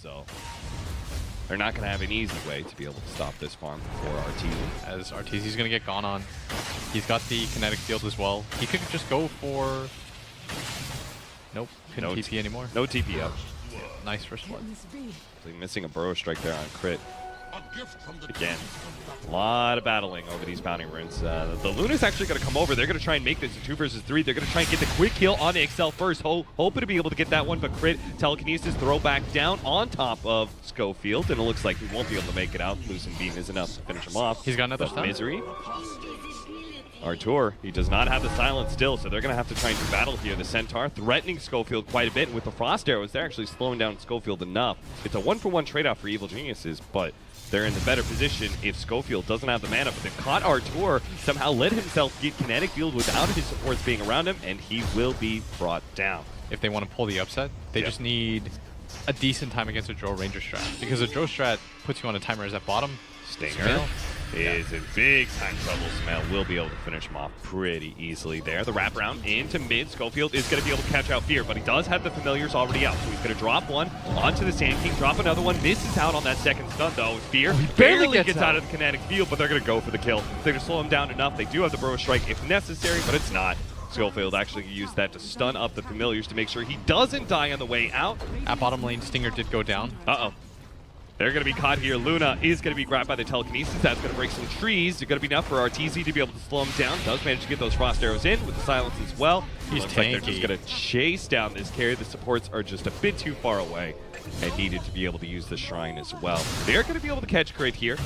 so they're not going to have an easy way to be able to stop this farm for Arteezy. As Arteezy's going to get gone on. He's got the kinetic field as well. He could just go for... Nope, couldn't TP anymore. No TP up. Nice first one. Missing a burrow strike there on crit. Again, a lot of battling over these bounty runes. The Luna's actually going to come over. They're going to try and make this a 2 versus 3. They're going to try and get the quick kill on Excel first. Hoping to be able to get that one, but crit, telekinesis, throw back down on top of Schofield, and it looks like he won't be able to make it out. Losing beam is enough to finish him off. He's got another stun. Misery. Artur, he does not have the silence still, so they're going to have to try and do battle here. The Centaur threatening Schofield quite a bit, and with the Frost Arrows, they're actually slowing down Schofield enough. It's a 1-for-1 trade-off for Evil Geniuses, but they're in the better position if Schofield doesn't have the mana, but they've caught Artur, somehow let himself get kinetic field without his supports being around him, and he will be brought down. If they want to pull the upset, they just need a decent time against a Drow Ranger strat, because a Drow strat puts you on a timer as at bottom. Stinger is in big time trouble. Smell will be able to finish him off pretty easily there. The wraparound into mid. Schofield is going to be able to catch out Fear, but he does have the familiars already out, so he's going to drop one onto the Sand King, drop another one, misses out on that second stun though. Fear barely gets out of the kinetic field, but they're going to go for the kill. They're going to slow him down enough. They do have the Burrow Strike if necessary, but it's not. Schofield actually used that to stun up the familiars to make sure he doesn't die on the way out. At bottom lane, Stinger did go down. Uh-oh. They're going to be caught here. Luna is going to be grabbed by the telekinesis. That's going to break some trees. It's going to be enough for Arteezy to be able to slow him down. Does manage to get those Frost Arrows in with the silence as well. He's Looks tanky. like they're just going to chase down this carry. The supports are just a bit too far away and needed to be able to use the Shrine as well. They're going to be able to catch crit here.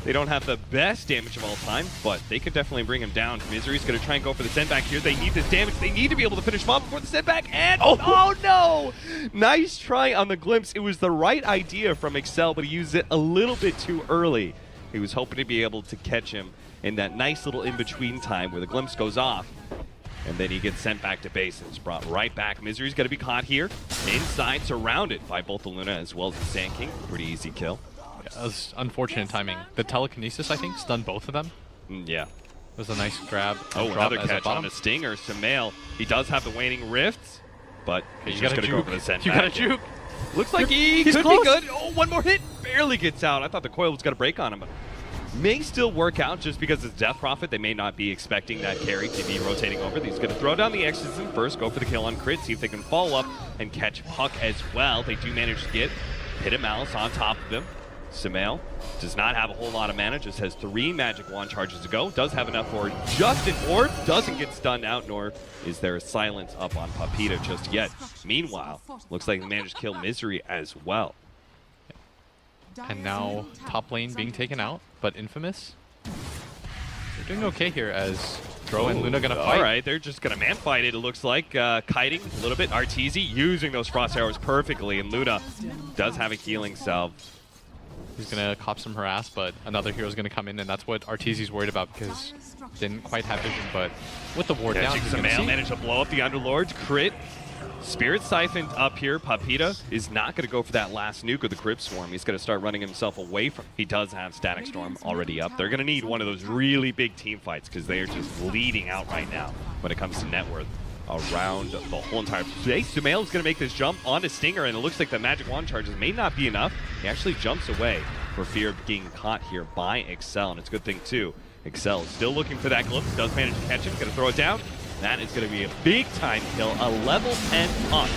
They don't have the best damage of all time, but they could definitely bring him down. Misery's going to try and go for the send back here. They need this damage. They need to be able to finish him off before the send back. And oh no! Nice try on the glimpse. It was the right idea from Excel, but he used it a little bit too early. He was hoping to be able to catch him in that nice little in-between time where the glimpse goes off. And then he gets sent back to base and is brought right back. Misery's going to be caught here. Inside, surrounded by both the Luna as well as the Sand King. Pretty easy kill. That was unfortunate timing. The telekinesis, I think, stunned both of them. Yeah. It was a nice grab. Oh, another catch on the Stinger. Sumail, he does have the waning rifts, but he's just going to go for the send You back. got to juke. Looks like he's could close. be good. Oh, one more hit. Barely gets out. I thought the coil was going to break on him, but may still work out just because it's Death Prophet. They may not be expecting that carry to be rotating over. He's going to throw down the Exorcism first, go for the kill on crit, see if they can follow up and catch Puck as well. They do manage to get Hit a Malice on top of him. Sumail does not have a whole lot of mana, just has 3 magic wand charges to go. Does have enough for just an orb, doesn't get stunned out, nor is there a silence up on Papita just yet. Meanwhile, looks like they managed to kill Misery as well. And now top lane being taken out, but Infamous, they're doing okay here as Drow and Luna gonna fight. All right, they're just gonna man fight it, it looks like. Kiting a little bit. Arteezy using those Frost Arrows perfectly, and Luna does have a healing salve. He's gonna cop some harass, but another hero's gonna come in, and that's what Arteezy's worried about because didn't quite have vision. But with the ward down, Sumail managed to blow up the Underlords. Crit. Spirit Siphoned up here. Papita is not going to go for that last nuke of the Crypt Swarm. He's going to start running himself away from. He does have Static Storm already up. They're going to need one of those really big team fights because they are just bleeding out right now when it comes to net worth around the whole entire place. Sumail is going to make this jump onto Stinger, and it looks like the magic wand charges may not be enough. He actually jumps away for fear of getting caught here by Excel, and it's a good thing too. Excel is still looking for that glimpse, does manage to catch him, going to throw it down. That is going to be a big time kill, a level 10 Puck.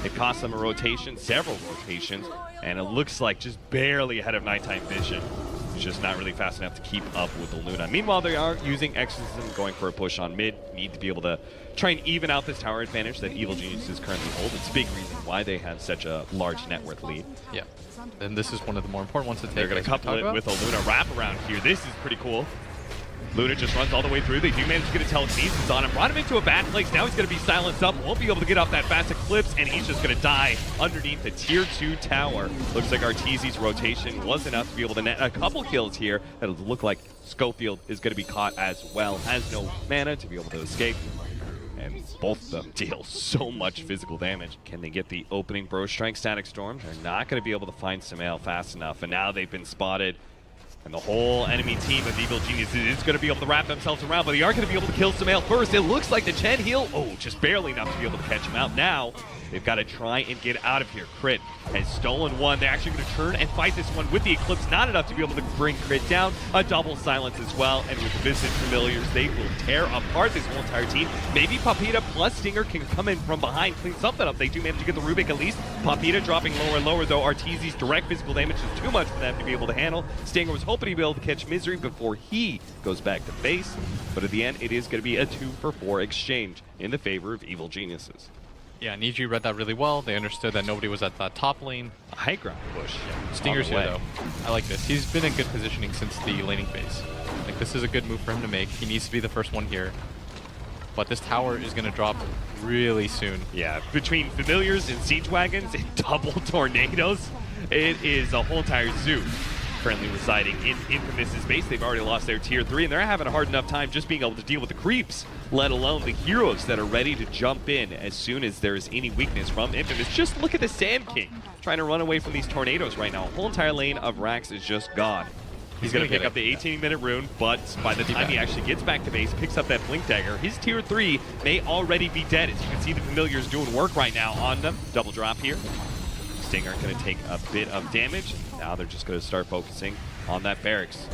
It costs them a rotation, several rotations, and it looks like just barely ahead of nighttime vision. He's just not really fast enough to keep up with the Luna. Meanwhile, they are using Exorcism, going for a push on mid. Need to be able to try and even out this tower advantage that Evil Geniuses currently hold. It's a big reason why they have such a large net worth lead. Yeah, and this is one of the more important ones to take. They're going to couple it with a Luna wraparound here. This is pretty cool. Luna just runs all the way through. They do manage to get a telekinesis on him. Brought him into a bad place. Now he's going to be silenced up. Won't be able to get off that fast eclipse, and he's just going to die underneath the tier 2 tower. Looks like Arteezy's rotation was enough to be able to net a couple kills here. It'll look like Schofield is going to be caught as well. Has no mana to be able to escape. And both of them deal so much physical damage. Can they get the opening Bro Strike Static Storm? They're not going to be able to find Sumail fast enough. And now they've been spotted. And the whole enemy team of Evil Geniuses is going to be able to wrap themselves around, but they are going to be able to kill Sumail first. It looks like the Chen heal, just barely enough to be able to catch him out. Now, they've got to try and get out of here. Crit has stolen one. They're actually going to turn and fight this one with the Eclipse. Not enough to be able to bring Crit down. A double silence as well. And with the Visage Familiars, they will tear apart this whole entire team. Maybe Papita plus Stinger can come in from behind, clean something up. They do manage to get the Rubik at least. Papita dropping lower and lower, though. Arteezy's direct physical damage is too much for them to be able to handle. Stinger was hoping he'd be able to catch Misery before he goes back to base. But at the end, it is going to be a 2-for-4 exchange in the favor of Evil Geniuses. Yeah, Niji read that really well. They understood that nobody was at that top lane. A high ground push. Stinger's here, though. I like this. He's been in good positioning since the laning phase. Like, this is a good move for him to make. He needs to be the first one here. But this tower is going to drop really soon. Yeah, between Familiars and Siege Wagons and double tornadoes, it is a whole entire zoo currently residing in Infamous's base. They've already lost their tier 3, and they're having a hard enough time just being able to deal with the creeps, let alone the heroes that are ready to jump in as soon as there is any weakness from Infamous. Just look at the Sand King trying to run away from these tornadoes right now. A whole entire lane of Rax is just gone. He's going to pick up the 18-minute rune, but by the time he actually gets back to base, picks up that Blink Dagger, his tier 3 may already be dead. As you can see, the Familiars doing work right now on them. Double drop here. Stinger going to take a bit of damage. Now they're just going to start focusing on that barracks.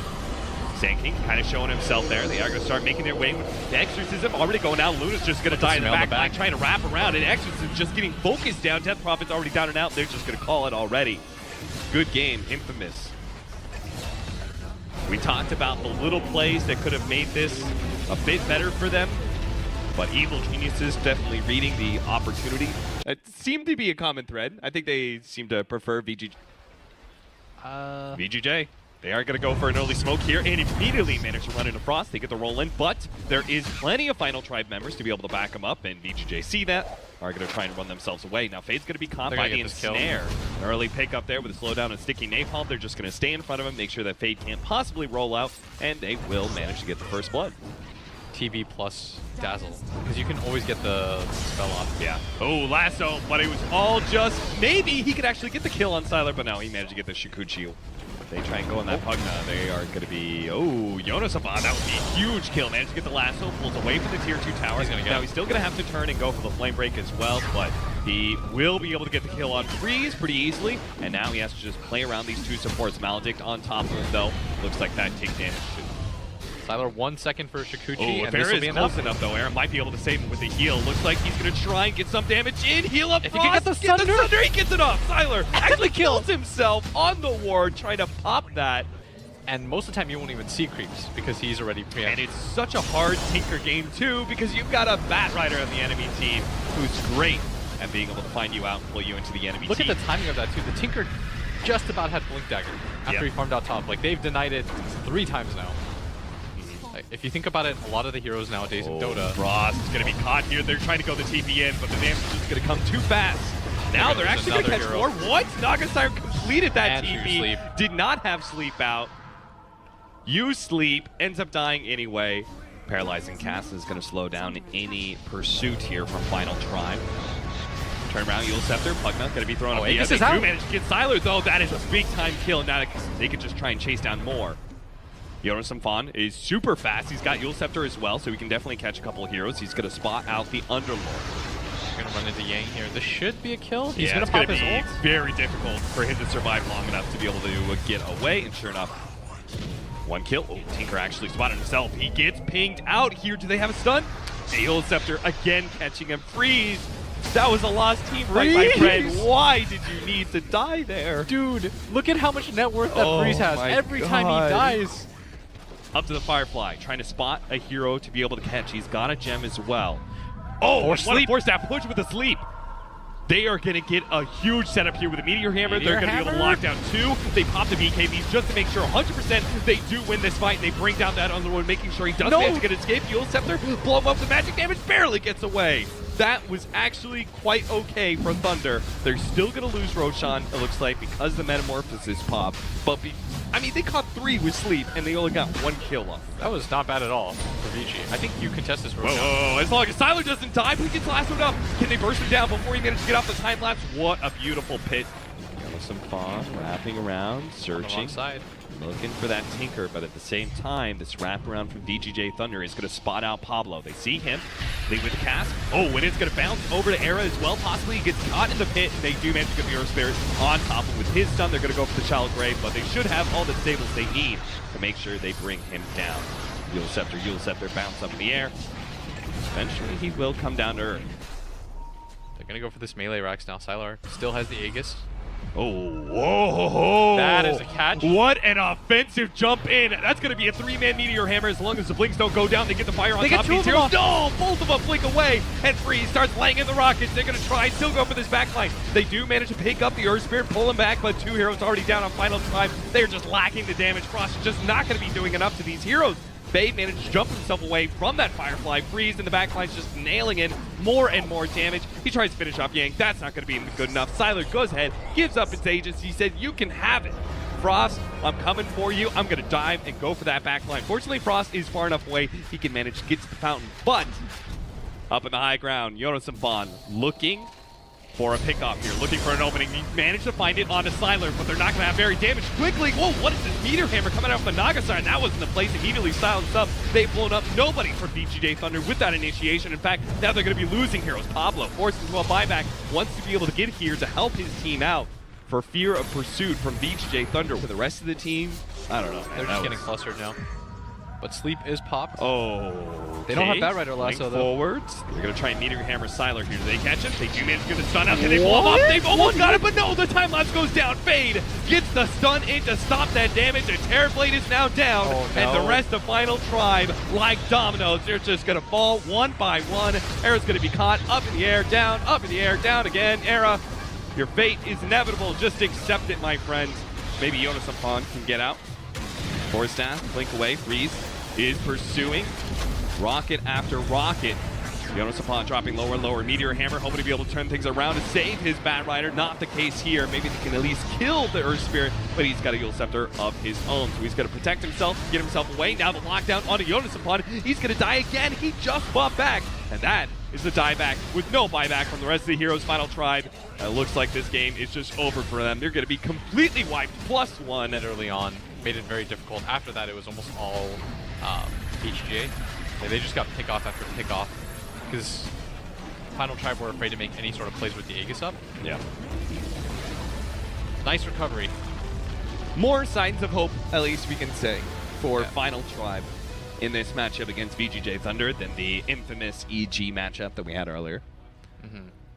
Sand King kind of showing himself there. They are going to start making their way with the Exorcism already going out. Luna's just going to die in the back line, trying to wrap around, and Exorcism just getting focused down. Death Prophet's already down and out. They're just going to call it already. Good game, Infamous. We talked about the little plays that could have made this a bit better for them, but Evil Geniuses definitely reading the opportunity. It seemed to be a common thread. I think they seem to prefer VGJ. VGJ. They are going to go for an early smoke here and immediately manage to run into Frost. They get the roll in, but there is plenty of Final Tribe members to be able to back them up, and VGJ see that. Are going to try and run themselves away. Now Fade's going to be caught by the ensnare. An early pick up there with a slowdown and sticky napalm. They're just going to stay in front of him, make sure that Fade can't possibly roll out, and they will manage to get the first blood. TB plus Dazzle, because you can always get the spell off. Yeah. Oh, lasso, but it was all just, maybe he could actually get the kill on Sylar, but no, he managed to get the Shikuchi. They try and go on that Pugna. They are going to be, Jonas Abad, that would be a huge kill. Managed to get the lasso, pulls away from the tier 2 tower. Now he's still going to have to turn and go for the flame break as well, but he will be able to get the kill on Freeze pretty easily, and now he has to just play around these two supports. Maledict on top of him, though. Looks like that takes damage too. Sylar 1 second for Shikuchi, and this will be close enough though. Aaron might be able to save him with a heal. Looks like he's going to try and get some damage in. Heal up. If he can get the Thunder, he gets it off. Sylar actually kills himself on the ward, trying to pop that. And most of the time you won't even see creeps because he's already preempted. And it's such a hard Tinker game too, because you've got a Bat Rider on the enemy team who's great at being able to find you out and pull you into the enemy team. Look at the timing of that too. The Tinker just about had Blink Dagger after he farmed out top. Like, they've denied it 3 times now. If you think about it, a lot of the heroes nowadays in Dota. Frost is going to be caught here. They're trying to go the TP in, but the damage is just going to come too fast. Now they're actually going to catch more. What? Nagasire completed that TP. Did not have sleep out. Used sleep. Ends up dying anyway. Paralyzing cast is going to slow down any pursuit here from Final Tribe. Turn around, Yule Scepter. Pugna going to be thrown away. They do manage to get Sylar, though. That is a big time kill. Now they can just try and chase down more. Jonas Fan is super fast. He's got Yule Scepter as well, so he can definitely catch a couple of heroes. He's going to spot out the Underlord. He's going to run into Yang here. This should be a kill. He's going to pop his ult. It's very difficult for him to survive long enough to be able to get away, and sure enough, 1 kill. Oh, Tinker actually spotted himself. He gets pinged out here. Do they have a stun? The Yule Scepter again catching him. Freeze. That was a lost team fight, my friend. Why did you need to die there? Dude, look at how much net worth that Freeze has. Every time he dies. Up to the Firefly, trying to spot a hero to be able to catch. He's got a gem as well. Oh, what a force that push with a sleep. They are going to get a huge setup here with a Meteor Hammer. They're going to be able to lock down 2. They pop the BKBs just to make sure 100% they do win this fight. They bring down that Underlord, making sure he does manage to get escape. Yule Scepter, blow him up. The magic damage barely gets away. That was actually quite okay for Thunder. They're still going to lose Roshan, it looks like, because the Metamorphosis pop. But I mean, they caught 3 with sleep, and they only got 1 kill off. That was not bad at all for VG. I think you contest this Roshan. Whoa, as long as Sylar doesn't die, but he gets lassoed up. Can they burst him down before he manages to get off the time-lapse? What a beautiful pit. Some Fawn wrapping around, searching. Looking for that Tinker, but at the same time, this wraparound from VGJ Thunder is going to spot out Pablo. They see him, lead with the cast. Oh, and it's going to bounce over to Era as well. Possibly he gets caught in the pit, and they do manage to get the Earth Spirit on top of him. With his stun, they're going to go for the Shallow Grave, but they should have all the stables they need to make sure they bring him down. Yule Scepter bounce up in the air. Eventually, he will come down to Earth. They're going to go for this melee Rax now. Sylar still has the Aegis. Oh, whoa! That is a catch. What an offensive jump in. That's going to be a 3-man Meteor Hammer. As long as the blinks don't go down, they get the fire on They top get of these two of heroes. them No! Both of them blink away, and Freeze starts laying in the rockets. They're going to try, still go for this backline. They do manage to pick up the Earth Spirit, pull him back, but 2 heroes already down on final time. They're just lacking the damage. Frost is just not going to be doing enough to these heroes. Fade managed to jump himself away from that Firefly. Freeze in the backline's just nailing in more and more damage. He tries to finish off Yang. That's not going to be good enough. Sylar goes ahead, gives up its Aegis. He said, you can have it. Frost, I'm coming for you. I'm going to dive and go for that backline. Fortunately, Frost is far enough away. He can manage to get to the fountain. But up in the high ground, Jonas and Bond looking for a pickoff here, looking for an opening. He managed to find it onto Sylar, but they're not going to have very damage. Quickly, whoa, what is this Meteor Hammer coming out from the Naga side? That wasn't the place. Immediately silenced up. They've blown up nobody for VGJ Thunder with that initiation. In fact, now they're going to be losing heroes. Pablo forced into a buyback, wants to be able to get here to help his team out for fear of pursuit from VGJ Thunder. For the rest of the team, I don't know, man. They're just getting clustered now. But Sleep is popped. Oh, They don't have Batrider lasso, though. Forwards. They're going to try and Meteor Hammer Sylar here. Do they catch him? They do manage to get the stun out. Can they blow him up? They've almost got it, but no, the time lapse goes down. Fade gets the stun in to stop that damage. The Terrorblade is now down, and the rest of Final Tribe, like dominoes, they're just going to fall one by one. Era's going to be caught up in the air, down, up in the air, down again. Era, your fate is inevitable. Just accept it, my friends. Maybe Jonas and Pond can get out. Forstaff, blink away, Freeze is pursuing. Rocket after rocket. Jonas Sapon dropping lower and lower. Meteor Hammer hoping to be able to turn things around to save his Batrider. Not the case here. Maybe they can at least kill the Earth Spirit, but he's got a Yule Scepter of his own. So he's going to protect himself, get himself away. Now the lockdown onto Jonas Sapon. He's going to die again. He just buffed back. And that is the dieback with no buyback from the rest of the Heroes Final Tribe. It looks like this game is just over for them. They're going to be completely wiped. +1 And early on made it very difficult. After that, it was almost all HGA. They just got pick off after pick off because Final Tribe were afraid to make any sort of plays with the Aegis up. Yeah. Nice recovery. More signs of hope, at least we can say, for Final Tribe in this matchup against VGJ Thunder than the infamous EG matchup that we had earlier. Mm-hmm.